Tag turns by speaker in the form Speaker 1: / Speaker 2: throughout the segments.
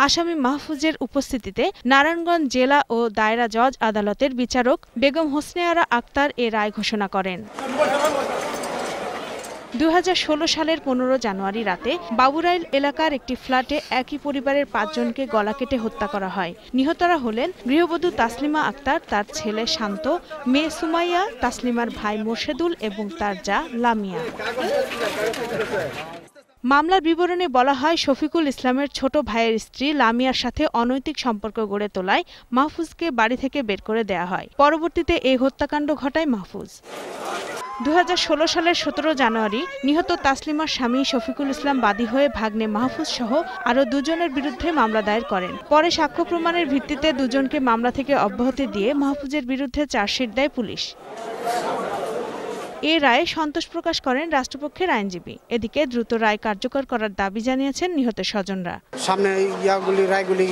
Speaker 1: আসামি মাহফুজের উপস্থিতিতে নারায়ণগঞ্জ জেলা ও দায়রা জজ আদালতের বিচারক বেগম হোসনে আরা আক্তার এ রায় ঘোষণা করেন। 2016 সালের 15 জানুয়ারি রাতে বাবুরাইল এলাকার একটি ফ্ল্যাটে একই পরিবারের 5 জনকে গলা কেটে হত্যা করা হয়। নিহতরা হলেন গৃহবধূ তাসলিমা আক্তার, তার ছেলে শান্ত, মেয়ে সুমাইয়া, তাসলিমার ভাই মোর্শেদুল এবং তার জা লামিয়া। মামলার বিবরণে বলা হয়, শফিকুল ইসলামের ছোট ভাইয়ের স্ত্রী লামিয়ার সাথে অনৈতিক সম্পর্ক গড়ে তোলায় মাহফুজকে বাড়ি থেকে বের করে দেয়া হয়। পরবর্তীতে এই হত্যাকাণ্ড ঘটায় মাহফুজ। 2016 সালের 17 জানুয়ারি নিহত তাসলিমার স্বামী শফিকুল ইসলাম বাদী হয়ে ভাগ্নে মাহফুজ সহ আরও 2 জনের বিরুদ্ধে মামলা দায়ের করেন। পরে সাক্ষ্য প্রমাণের ভিত্তিতে 2 জনকে মামলা থেকে অব্যাহতি দিয়ে মাহফুজের বিরুদ্ধে চার্জশিট দেয় পুলিশ। এ রায়ে সন্তোষ প্রকাশ করেন রাষ্ট্রপক্ষের আইনজীবী। এদিকে দ্রুত রায় কার্যকর করার দাবি জানিয়েছেন নিহতের স্বজনরা।
Speaker 2: সামনে রায়গুলি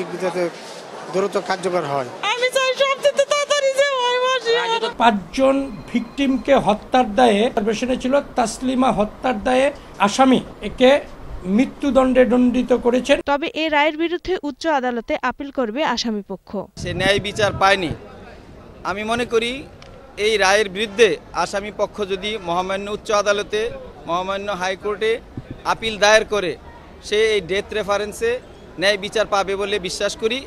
Speaker 2: দ্রুত কার্যকর হয়।
Speaker 3: 5 জন ভিকটিমকে হত্যার দায়ে ছিল তাসলিমা হত্যার দায়ে আসামি একে মৃত্যুদণ্ডে দণ্ডিত করেছেন।
Speaker 1: তবে এ রায়ের বিরুদ্ধে উচ্চ আদালতে আপিল করবে আসামিপক্ষ।
Speaker 4: সে ন্যায় বিচার পায়নি। আমি মনে করি এই রায়ের বিরুদ্ধে আসামি পক্ষ যদি মহামান্য উচ্চ আদালতে, মহামান্য হাইকোর্টে আপিল দায়ের করে, সে এই ডেথ রেফারেন্সে ন্যায় বিচার পাবে বলে বিশ্বাস করি।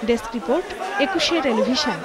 Speaker 1: Desk report, 21 television.